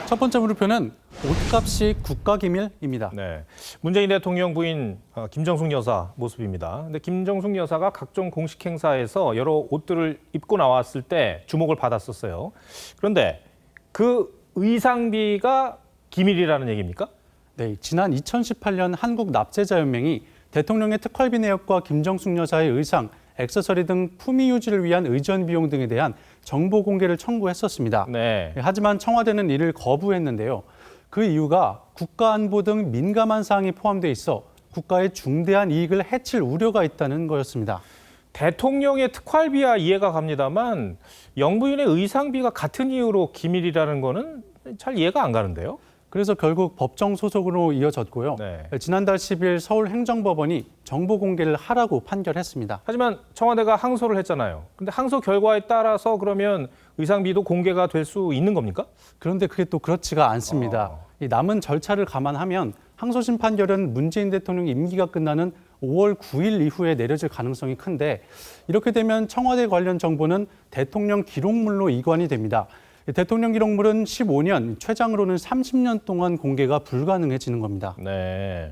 첫 번째 물음표는 옷값이 국가기밀입니다. 네, 문재인 대통령 부인 김정숙 여사 모습입니다. 근데 김정숙 여사가 각종 공식 행사에서 여러 옷들을 입고 나왔을 때 주목을 받았었어요. 그런데 그 의상비가 기밀이라는 얘기입니까? 네, 지난 2018년 한국납세자연맹이 대통령의 특활비 내역과 김정숙 여사의 의상, 액세서리 등 품위 유지를 위한 의전 비용 등에 대한 정보 공개를 청구했었습니다. 네. 하지만 청와대는 이를 거부했는데요. 그 이유가 국가안보 등 민감한 사항이 포함돼 있어 국가의 중대한 이익을 해칠 우려가 있다는 거였습니다. 대통령의 특활비야 이해가 갑니다만 영부인의 의상비가 같은 이유로 기밀이라는 거는 잘 이해가 안 가는데요. 그래서 결국 법정 소송으로 이어졌고요. 네. 지난달 10일 서울행정법원이 정보 공개를 하라고 판결했습니다. 하지만 청와대가 항소를 했잖아요. 근데 항소 결과에 따라서 그러면 의상비도 공개가 될 수 있는 겁니까? 그런데 그게 또 그렇지가 않습니다. 이 남은 절차를 감안하면 항소심 판결은 문재인 대통령 임기가 끝나는 5월 9일 이후에 내려질 가능성이 큰데 이렇게 되면 청와대 관련 정보는 대통령 기록물로 이관이 됩니다. 대통령 기록물은 15년, 최장으로는 30년 동안 공개가 불가능해지는 겁니다. 네.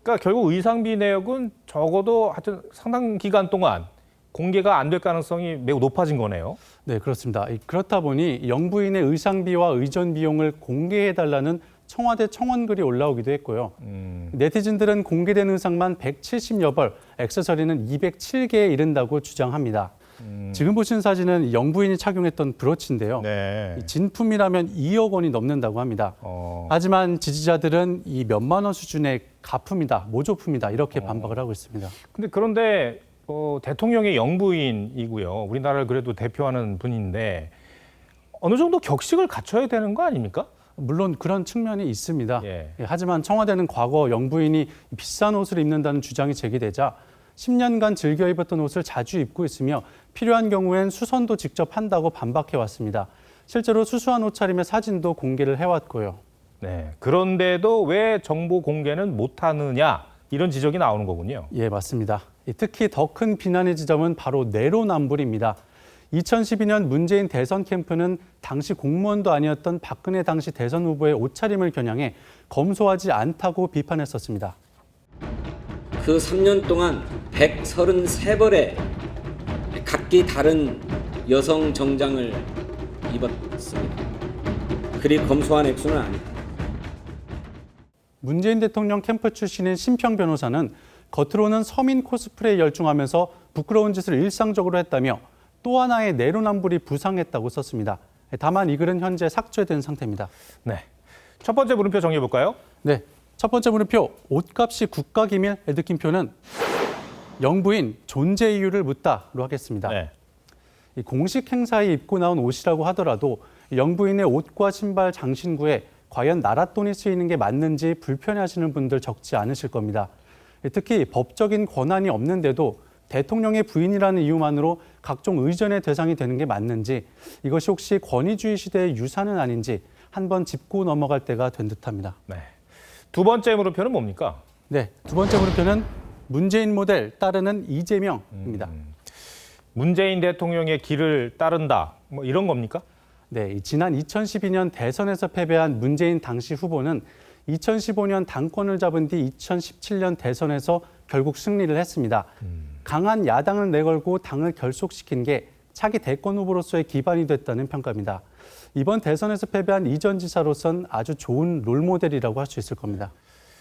그러니까 결국 의상비 내역은 적어도 하여튼 상당 기간 동안 공개가 안 될 가능성이 매우 높아진 거네요. 네, 그렇습니다. 그렇다 보니 영부인의 의상비와 의전 비용을 공개해달라는 청와대 청원글이 올라오기도 했고요. 네티즌들은 공개된 의상만 170여 벌, 액세서리는 207개에 이른다고 주장합니다. 지금 보신 사진은 영부인이 착용했던 브로치인데요. 네. 진품이라면 2억 원이 넘는다고 합니다. 하지만 지지자들은 이 몇만 원 수준의 가품이다, 모조품이다 이렇게 반박을 하고 있습니다. 그런데 대통령의 영부인이고요. 우리나라를 그래도 대표하는 분인데 어느 정도 격식을 갖춰야 되는 거 아닙니까? 물론 그런 측면이 있습니다. 하지만 청와대는 과거 영부인이 비싼 옷을 입는다는 주장이 제기되자 10년간 즐겨 입었던 옷을 자주 입고 있으며 필요한 경우엔 수선도 직접 한다고 반박해왔습니다. 실제로 수수한 옷차림의 사진도 공개를 해왔고요. 네, 그런데도 왜 정보 공개는 못하느냐 이런 지적이 나오는 거군요. 예, 맞습니다. 특히 더 큰 비난의 지점은 바로 내로남불입니다. 2012년 문재인 대선 캠프는 당시 공무원도 아니었던 박근혜 당시 대선 후보의 옷차림을 겨냥해 검소하지 않다고 비판했었습니다. 그 3년 동안 133벌의 각기 다른 여성 정장을 입었습니다. 그리 검소한 액수는 아니다. 문재인 대통령 캠프 출신인 심평 변호사는 겉으로는 서민 코스프레에 열중하면서 부끄러운 짓을 일상적으로 했다며 또 하나의 내로남불이 부상했다고 썼습니다. 다만 이 글은 현재 삭제된 상태입니다. 네, 첫 번째 물음표 정리해 볼까요? 네, 첫 번째 물음표 옷값이 국가기밀의 느낌표는 영부인 존재 이유를 묻다로 하겠습니다. 네. 이 공식 행사에 입고 나온 옷이라고 하더라도 영부인의 옷과 신발, 장신구에 과연 나랏돈이 쓰이는 게 맞는지 불편해하시는 분들 적지 않으실 겁니다. 특히 법적인 권한이 없는데도 대통령의 부인이라는 이유만으로 각종 의전의 대상이 되는 게 맞는지, 이것이 혹시 권위주의 시대의 유산은 아닌지 한번 짚고 넘어갈 때가 된 듯합니다. 네. 두 번째 물음표는 뭡니까? 네, 두 번째 물음표는 문재인 모델 따르는 이재명입니다. 문재인 대통령의 길을 따른다, 뭐 이런 겁니까? 네, 지난 2012년 대선에서 패배한 문재인 당시 후보는 2015년 당권을 잡은 뒤 2017년 대선에서 결국 승리를 했습니다. 강한 야당을 내걸고 당을 결속시킨 게 차기 대권 후보로서의 기반이 됐다는 평가입니다. 이번 대선에서 패배한 이 전 지사로선 아주 좋은 롤모델이라고 할 수 있을 겁니다.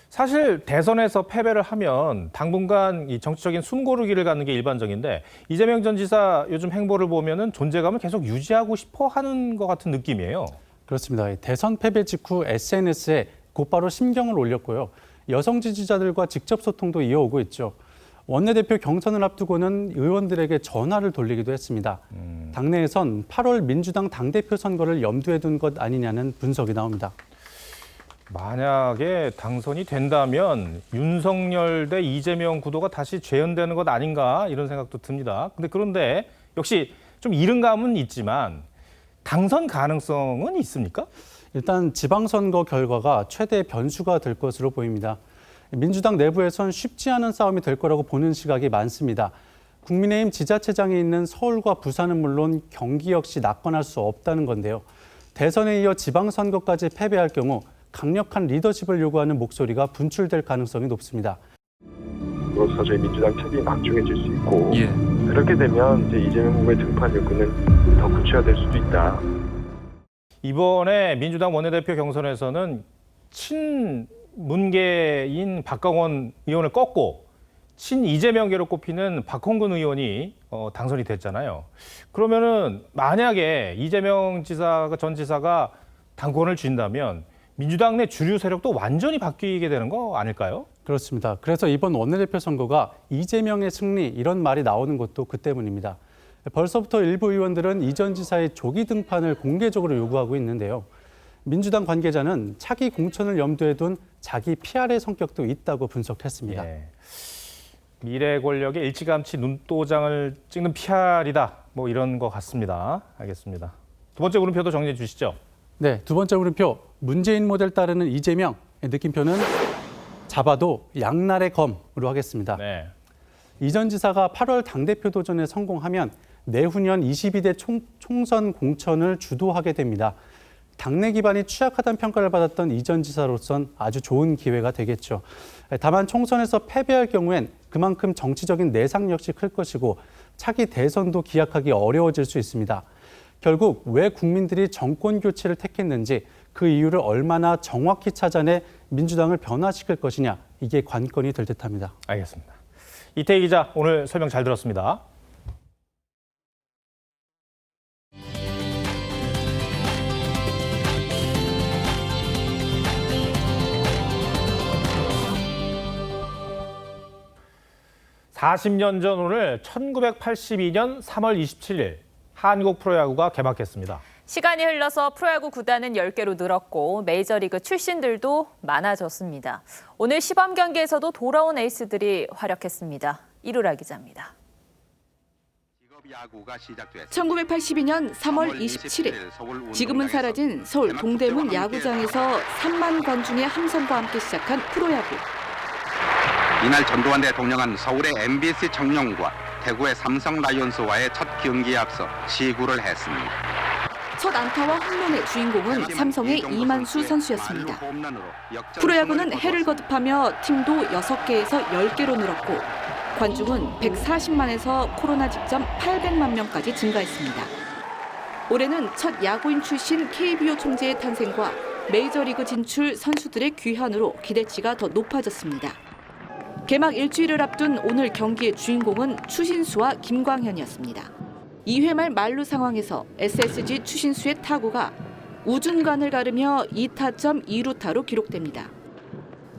사실 대선에서 패배를 하면 당분간 이 정치적인 숨고르기를 갖는 게 일반적인데 이재명 전 지사 요즘 행보를 보면은 존재감을 계속 유지하고 싶어 하는 것 같은 느낌이에요. 그렇습니다. 대선 패배 직후 SNS에 곧바로 심경을 올렸고요. 여성 지지자들과 직접 소통도 이어오고 있죠. 원내대표 경선을 앞두고는 의원들에게 전화를 돌리기도 했습니다. 당내에선 8월 민주당 당대표 선거를 염두에 둔 것 아니냐는 분석이 나옵니다. 만약에 당선이 된다면 윤석열 대 이재명 구도가 다시 재현되는 것 아닌가 이런 생각도 듭니다. 그런데 역시 좀 이른 감은 있지만 당선 가능성은 있습니까? 일단 지방선거 결과가 최대 변수가 될 것으로 보입니다. 민주당 내부에선 쉽지 않은 싸움이 될 거라고 보는 시각이 많습니다. 국민의힘 지자체장이 있는 서울과 부산은 물론 경기 역시 낙관할 수 없다는 건데요. 대선에 이어 지방선거까지 패배할 경우 강력한 리더십을 요구하는 목소리가 분출될 가능성이 높습니다. 그로서 저희 민주당 책임이 막중해질 수 있고 그렇게 되면 이제 이재명 후보의 등판 여건은 더 구체화될 수도 있다. 이번에 민주당 원내대표 경선에서는 친문계인 박강원 의원을 꺾고 친이재명계로 꼽히는 박홍근 의원이 당선이 됐잖아요. 그러면은 만약에 이재명 전 지사가 당권을 쥔다면 민주당 내 주류 세력도 완전히 바뀌게 되는 거 아닐까요? 그렇습니다. 그래서 이번 원내대표 선거가 이재명의 승리 이런 말이 나오는 것도 그 때문입니다. 벌써부터 일부 의원들은 이 전 지사의 조기 등판을 공개적으로 요구하고 있는데요. 민주당 관계자는 차기 공천을 염두에 둔 자기 PR의 성격도 있다고 분석했습니다. 미래 권력의 일찌감치 눈도장을 찍는 PR이다. 뭐 이런 것 같습니다. 알겠습니다. 두 번째 물음표도 정리해 주시죠. 네, 두 번째 물음표. 문재인 모델 따르는 이재명. 느낌표는 잡아도 양날의 검으로 하겠습니다. 이 전 지사가 8월 당대표 도전에 성공하면 내후년 22대 총선 공천을 주도하게 됩니다. 당내 기반이 취약하다는 평가를 받았던 이 전 지사로선 아주 좋은 기회가 되겠죠. 다만 총선에서 패배할 경우엔 그만큼 정치적인 내상 역시 클 것이고 차기 대선도 기약하기 어려워질 수 있습니다. 결국 왜 국민들이 정권 교체를 택했는지 그 이유를 얼마나 정확히 찾아내 민주당을 변화시킬 것이냐, 이게 관건이 될 듯합니다. 알겠습니다. 이태희 기자, 오늘 설명 잘 들었습니다. (40년) 전 오늘 1982년 3월 27일 한국 프로야구가 개막했습니다. 시간이 흘러서 프로야구 구단은 10개로 늘었고 메이저리그 출신들도 많아졌습니다. 오늘 시범 경기에서도 돌아온 에이스들이 활약했습니다. 이루라 기자입니다. 1982년 3월 27일 지금은 사라진 서울 동대문 야구장에서 3만 관중의 함성과 함께 시작한 프로야구. 이날 전두환 대통령은 서울의 MBC 청룡과 대구의 삼성 라이온스와의 첫 경기에 앞서 시구를 했습니다. 첫 안타와 홈런의 주인공은 삼성의 이만수 선수였습니다. 프로야구는 해를 거듭하며 팀도 6개에서 10개로 늘었고 관중은 140만에서 코로나 직전 800만 명까지 증가했습니다. 올해는 첫 야구인 출신 KBO 총재의 탄생과 메이저리그 진출 선수들의 귀환으로 기대치가 더 높아졌습니다. 개막 일주일을 앞둔 오늘 경기의 주인공은 추신수와 김광현이었습니다. 2회 말 만루 상황에서 SSG 추신수의 타구가 우중간을 가르며 2타점 2루타로 기록됩니다.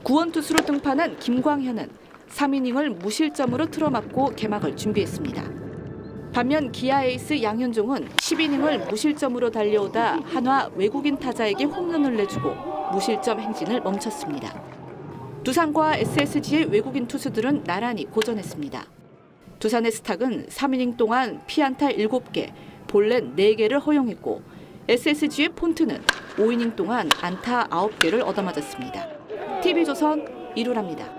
구원투수로 등판한 김광현은 3이닝을 무실점으로 틀어막고 개막을 준비했습니다. 반면 기아 에이스 양현종은 10이닝을 무실점으로 달려오다 한화 외국인 타자에게 홈런을 내주고 무실점 행진을 멈췄습니다. 두산과 SSG의 외국인 투수들은 나란히 고전했습니다. 두산의 스탁은 3이닝 동안 피안타 7개, 볼넷 4개를 허용했고 SSG의 폰트는 5이닝 동안 안타 9개를 얻어맞았습니다. TV조선 이루라입니다.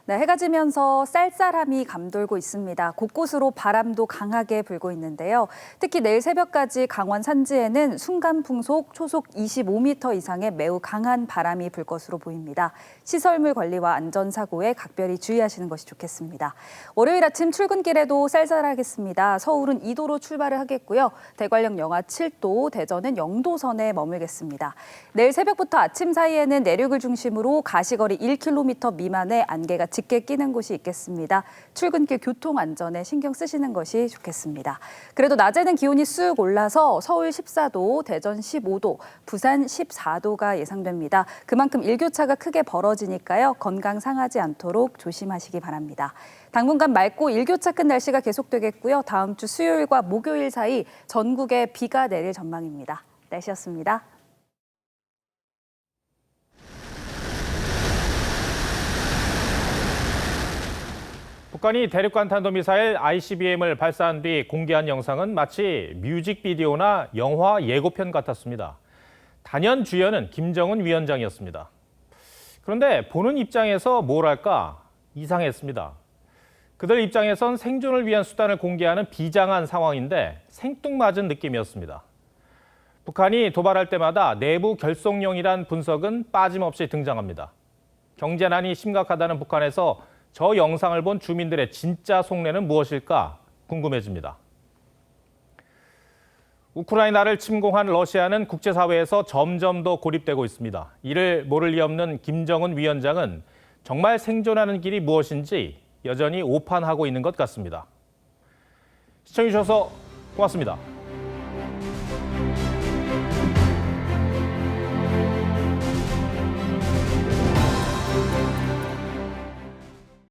네, 해가 지면서 쌀쌀함이 감돌고 있습니다. 곳곳으로 바람도 강하게 불고 있는데요. 특히 내일 새벽까지 강원 산지에는 순간풍속 초속 25m 이상의 매우 강한 바람이 불 것으로 보입니다. 시설물 관리와 안전사고에 각별히 주의하시는 것이 좋겠습니다. 월요일 아침 출근길에도 쌀쌀하겠습니다. 서울은 2도로 출발을 하겠고요. 대관령 영하 7도, 대전은 0도 선에 머물겠습니다. 내일 새벽부터 아침 사이에는 내륙을 중심으로 가시거리 1km 미만의 안개가 짙게 끼는 곳이 있겠습니다. 출근길 교통 안전에 신경 쓰시는 것이 좋겠습니다. 그래도 낮에는 기온이 쑥 올라서 서울 14도, 대전 15도, 부산 14도가 예상됩니다. 그만큼 일교차가 크게 벌어지니까요. 건강 상하지 않도록 조심하시기 바랍니다. 당분간 맑고 일교차 큰 날씨가 계속되겠고요. 다음 주 수요일과 목요일 사이 전국에 비가 내릴 전망입니다. 날씨였습니다. 북한이 대륙간 탄도미사일 ICBM을 발사한 뒤 공개한 영상은 마치 뮤직비디오나 영화 예고편 같았습니다. 단연 주연은 김정은 위원장이었습니다. 그런데 보는 입장에서 뭐랄까 이상했습니다. 그들 입장에선 생존을 위한 수단을 공개하는 비장한 상황인데 생뚱맞은 느낌이었습니다. 북한이 도발할 때마다 내부 결속령이란 분석은 빠짐없이 등장합니다. 경제난이 심각하다는 북한에서 저 영상을 본 주민들의 진짜 속내는 무엇일까 궁금해집니다. 우크라이나를 침공한 러시아는 국제사회에서 점점 더 고립되고 있습니다. 이를 모를 리 없는 김정은 위원장은 정말 생존하는 길이 무엇인지 여전히 오판하고 있는 것 같습니다. 시청해주셔서 고맙습니다.